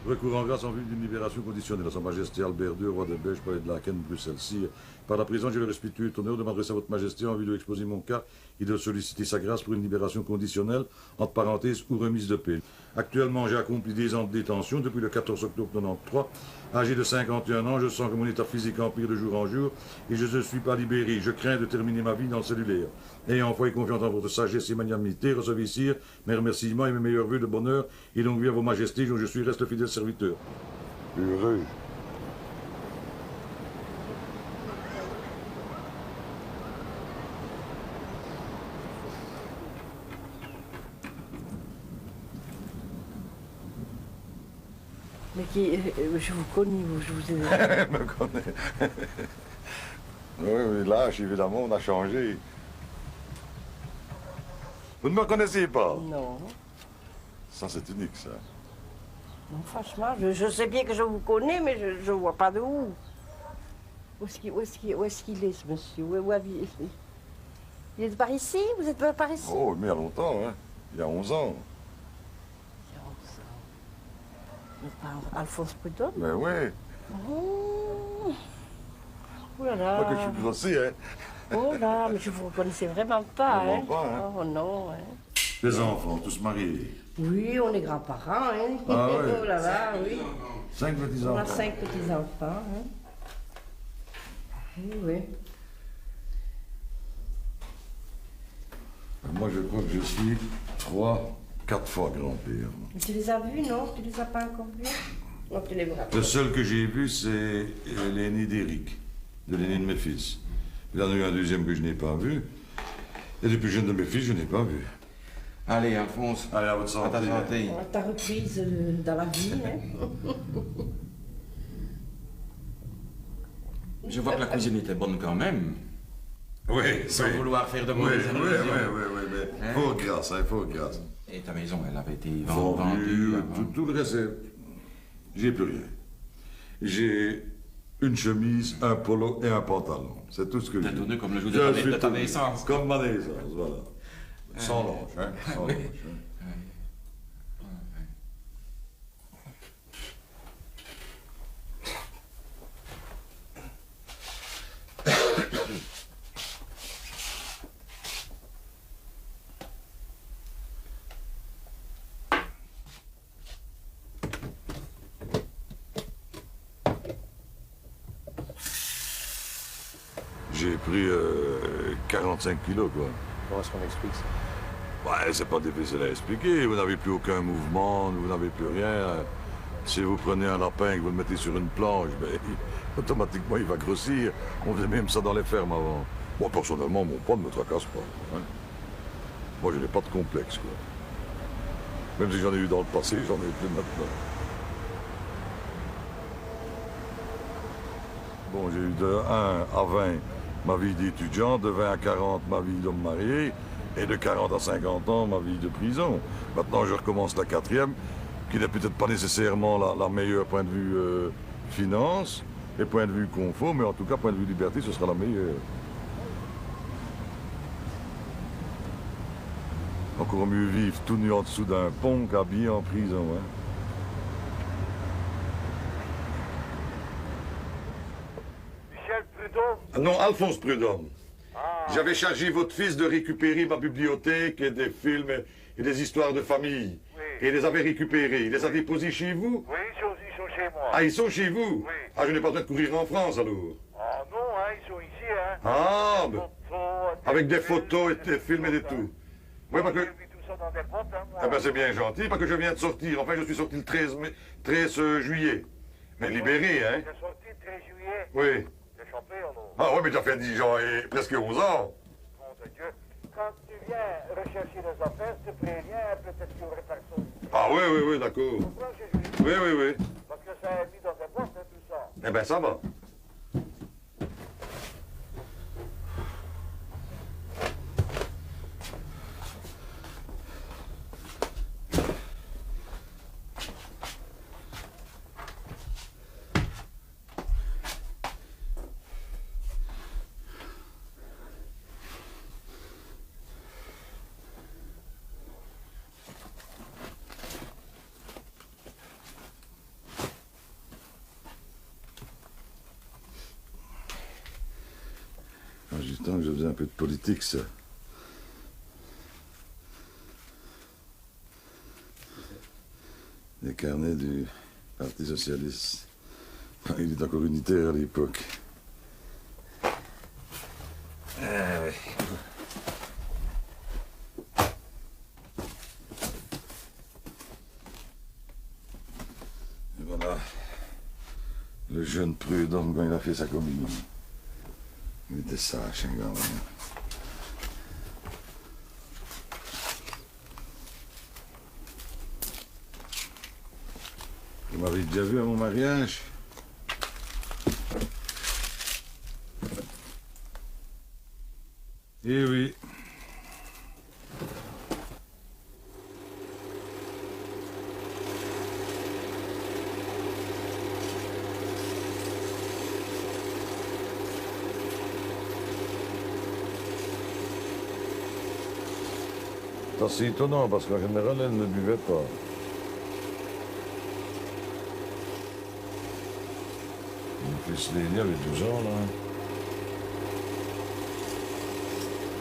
Recours en grâce en vue d'une libération conditionnelle à Sa Majesté Albert II, roi de Belge, palais de Laken, Bruxelles. Sire, par la présence, j'ai le respectueux honneur de m'adresser à votre Majesté en vue de exposer mon cas et de solliciter sa grâce pour une libération conditionnelle, entre parenthèses, ou remise de peine. Actuellement, j'ai accompli 10 ans de détention depuis le 14 octobre 93. Âgé de 51 ans, je sens que mon état physique empire de jour en jour et je ne suis pas libéré. Je crains de terminer ma vie dans le cellulaire. Ayant foi et confiance en votre sagesse et magnanimité, recevez, sire, mes remerciements et mes meilleurs vœux de bonheur et longue vie à vos majestés, dont je suis reste fidèle serviteur. Heureux. Mais je vous connais, je vous ai... Je me connais. Oui, l'âge, évidemment, on a changé. Vous ne me connaissez pas? Non. Ça, c'est unique, ça. Non, franchement, je sais bien que je vous connais, mais je ne vois pas de où. Où est-ce qu'il est, ce monsieur? Il est par ici? Vous êtes par ici? Oh, mais il y a longtemps, hein. Il y a 11 ans. Mais pas Alphonse Prudhomme? Mais oui. Oh. Ouh là là. Moi que je suis grossier, hein. Oh là, mais je vous reconnaissais vraiment pas, Vraiment hein. pas, hein. Oh non, hein. Les enfants, tous mariés. Oui, on est grands-parents, hein. Ah ouais. Oh là là, oui. 5 On a petits-enfants. 5 petits-enfants, hein. Oui, oui. Moi, je crois que je suis 4 fois grand-père. Tu les as vus, non? Tu les as pas encore vus? Non, tu les vois pas. Le seul que j'ai vu, c'est l'aîné d'Éric, de l'aîné de mes fils. Il y en a eu un deuxième que je n'ai pas vu. Et le plus jeune de mes fils, je n'ai pas vu. Allez, Alphonse. Allez, à votre À ta santé. santé. Ta reprise dans la vie, hein. Je vois que la cuisine était bonne quand même. Oui, Sans vouloir faire de Oui, mauvaises oui, allusions. oui, mais Hein? faut grâce, hein, faut grâce. Et ta maison, elle avait été Vendu, vendue. avant. tout le reste, j'ai plus rien. J'ai une chemise, un polo et un pantalon. C'est tout ce que T'es j'ai. tourné comme le jour Je suis de ta tourné. naissance. Comme ma naissance, voilà. Sans l'ange, hein, sans l'ange. Hein. J'ai pris 45 kilos, quoi. Comment est-ce qu'on explique ça? Ouais, c'est pas difficile à expliquer. Vous n'avez plus aucun mouvement, vous n'avez plus rien. Si vous prenez un lapin et que vous le mettez sur une planche, ben, automatiquement, il va grossir. On faisait même ça dans les fermes avant. Moi, personnellement, mon poids ne me tracasse pas. Hein. Moi, je n'ai pas de complexe, quoi. Même si j'en ai eu dans le passé, j'en ai plus maintenant. Bon, j'ai eu de 1 à 20 ma vie d'étudiant, de 20 à 40 ma vie d'homme marié, et de 40 à 50 ans ma vie de prison. Maintenant, je recommence la 4e, qui n'est peut-être pas nécessairement la meilleure point de vue finance et point de vue confort, mais en tout cas, point de vue liberté, ce sera la meilleure. Encore mieux vivre tout nu en dessous d'un pont qu'habillé en prison. Hein. Michel Prudhomme. Non, Alphonse Prudhomme. J'avais chargé votre fils de récupérer ma bibliothèque et des films et des histoires de famille. Oui. Et il les avait récupérés. Il les a déposés chez vous? Oui, ils sont chez moi. Ah, ils sont chez vous? Oui. Ah, je n'ai pas besoin de courir en France, alors. Ah non, hein, ils sont ici, hein. Ah, ben, Photos, avec des films, photos et des films et des tout. Oui, parce que... J'ai mis tout ça dans des potes, hein, moi. Ah ben, c'est bien gentil, parce que je viens de sortir. Enfin, je suis sorti le 13 juillet. Mais libéré, hein? J'ai sorti le 13 juillet. Oui. J'ai chopé, alors. Ah oui, mais tu as fait 10 ans et presque 11 ans. Nom de Dieu. Quand tu viens rechercher les affaires, tu préviens, peut-être qu'il y aurait personne. Ah oui, oui, oui, d'accord. Tu comprends ce que je veux dire? Oui, oui, oui. Parce que ça a mis dans des boîtes, hein, tout ça. Eh ben, ça va. temps que je faisais un peu de politique, ça. Les carnets du Parti Socialiste. Il est encore unitaire à l'époque. Ah oui. Et voilà. Le jeune Prudhomme, quand il a fait sa communion. Il était sage, un gars. Vous m'avez déjà vu à mon mariage? Eh oui. Ça, c'est étonnant parce qu'en général, elle ne buvait pas. Mon fils l'aîné avait 12 ans, là.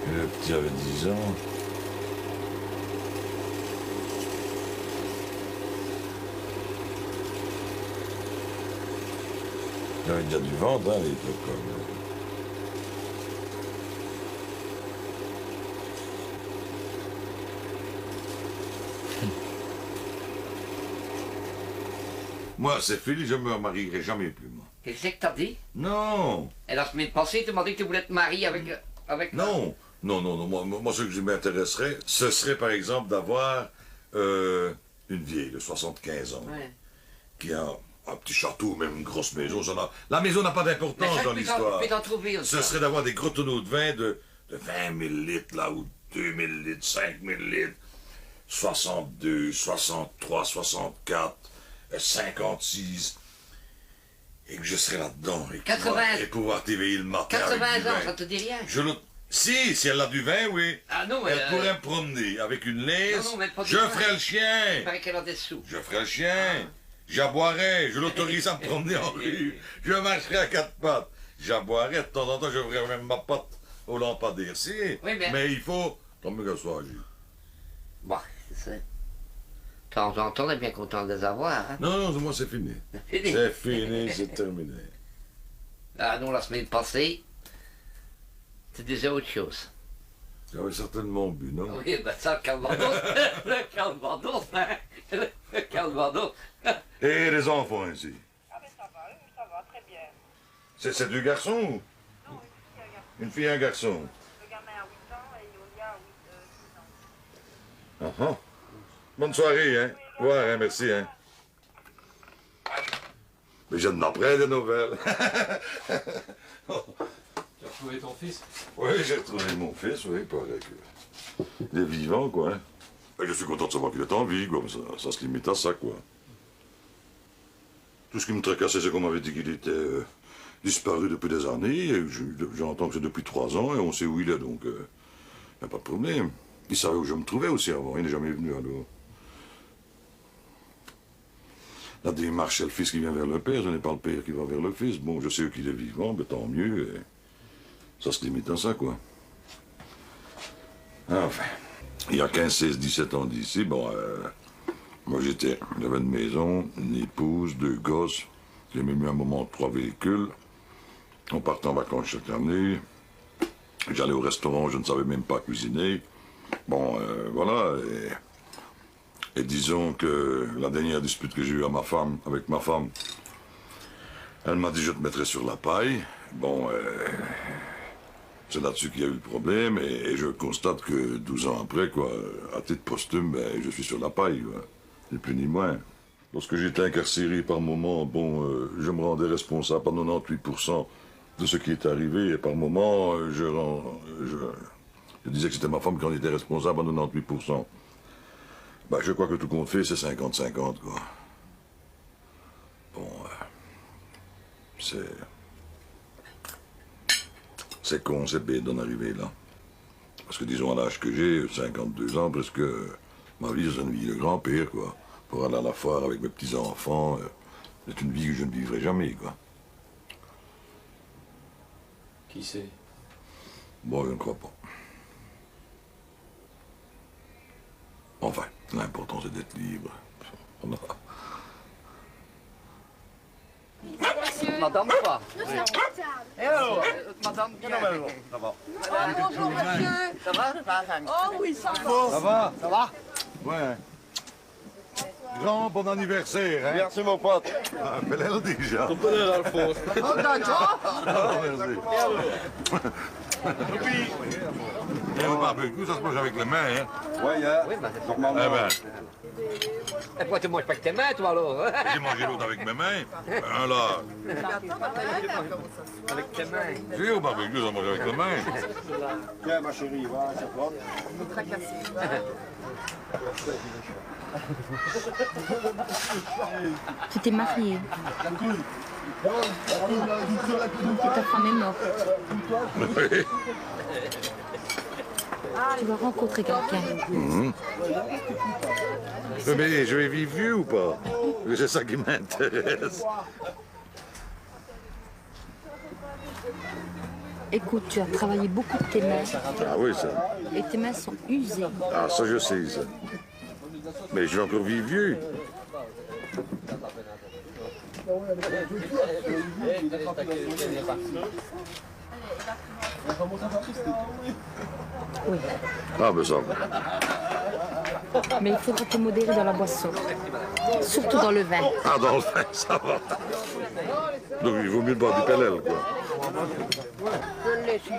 Et le petit avait 10 ans. Il avait déjà du ventre, hein, à l'époque, quoi. Moi, c'est fini, je me marierai jamais plus, moi. Qu'est-ce que t'as dit? Non! Et la semaine passée, tu m'as dit que tu voulais te marier avec... Non! Non, non, non. Moi, ce que m'intéresserait, ce serait, par exemple, d'avoir une vieille de 75 ans, Ouais. qui a un petit château, même une grosse maison. La maison n'a pas d'importance dans l'histoire. Mais t'en trouver aussi. Ce serait d'avoir des gros tonneaux de vin de 20 000 litres, là, ou 2 000 litres, 5 000 litres, 62, 63, 64, 56, et que je serais là-dedans, et 80. pouvoir t'éveiller le matin avec 80 du vin. ans, ça te dit rien? Si elle a du vin, oui. Ah non, mais... Elle pourrait me promener avec une laisse. Non, mais pas du Je vin. ferai le Il chien. paraît qu'elle a des sous. Je ferai le chien. J'aboierai. Je l'autorise à me promener en rue. Je marcherai à quatre pattes. J'aboierai. De temps en temps, je ferai même ma patte au lampadaire. Si. Oui, mais il faut... Comme que soit âgé. Bon, c'est ça. De temps en temps, on est bien content de les avoir. Hein? Non, non, moi, c'est fini. Fini. C'est fini, c'est terminé. Ah non, la semaine passée, tu disais autre chose. J'avais certainement bu, non? Oui, ben ça, le calvados, le calvados, hein? Le calvados. Et les enfants, ici? Ah, mais ça va, très bien. C'est deux garçons ou? Non, Une fille et un garçon. le gamin a 8 ans et Yolia a 6 ans. Ah, ah. Bonne soirée, hein? Ouais, hein, merci, hein? Mais j'en apprends des nouvelles. Tu as trouvé ton fils? Oui, j'ai retrouvé mon fils, oui, il paraît que... Il est vivant, quoi, hein? Et je suis content de savoir qu'il est en vie, quoi, mais ça se limite à ça, quoi. Tout ce qui me tracassait, c'est qu'on m'avait dit qu'il était disparu depuis des années, et j'entends que c'est depuis 3 ans, et on sait où il est, donc... il n'y a pas de problème. Il savait où je me trouvais aussi avant, il n'est jamais venu, alors... La démarche, c'est le fils qui vient vers le père, ce n'est pas le père qui va vers le fils. Bon, je sais qu'il est vivant, mais tant mieux. Et ça se limite à ça, quoi. Enfin, il y a 15, 16, 17 ans d'ici, bon, moi j'avais une maison, une épouse, 2 gosses. J'ai même eu un moment 3 véhicules. On partait en vacances chaque année. J'allais au restaurant, je ne savais même pas cuisiner. Bon, voilà. Et disons que la dernière dispute que j'ai eue avec ma femme, elle m'a dit je te mettrai sur la paille. Bon, c'est là-dessus qu'il y a eu le problème et je constate que 12 ans après, quoi, à titre posthume, ben, je suis sur la paille, quoi. Ni plus ni moins. Lorsque j'étais incarcéré par moment, bon, je me rendais responsable à 98% de ce qui est arrivé et par moment, je disais que c'était ma femme qui en était responsable à 98%. Ben, je crois que tout compte fait, c'est 50-50, quoi. Bon, c'est con, c'est bête d'en arriver là. Parce que disons, à l'âge que j'ai, 52 ans, presque, ma vie, c'est une vie de grand-père, quoi. Pour aller à la foire avec mes petits-enfants, c'est une vie que je ne vivrai jamais, quoi. Qui c'est? Bon, je ne crois pas. Enfin, l'important c'est d'être libre. Madame pas. Et alors, madame, ça va. Bonjour monsieur. Ça va? Oh oui, ça va. Ça va? Ça va? Ouais. Grand bon anniversaire, hein? Merci mon pote. Ah, bel déjà. Oh d'accord. Ah, merci. Et le barbecue, ça se mange avec les mains, hein? Ouais, hein? Oui, bah, Normalement. Eh ben, et pourquoi tu manges pas avec tes mains, toi, alors? j'ai mangé l'autre avec mes mains. Alors, Avec tes mains. j'ai au barbecue, ça mange avec les mains. Tiens, ma chérie, voilà, ça porte. Tu t'es marié. Et ta femme est morte. Oui. Tu vas rencontrer quelqu'un. Mais je vais vivre vieux ou pas? C'est ça qui m'intéresse. Écoute, tu as travaillé beaucoup de tes mains Ah oui, ça. et tes mains sont usées. Ah, ça, je sais, ça. Mais je vais encore vivre vieux. Oui. Ah, ben ça va. Mais il faudra te modérer dans la boisson. Surtout dans le vin. Ah, dans le vin, ça va. Donc, il vaut mieux boire du PLL, quoi. Je le laisse ici.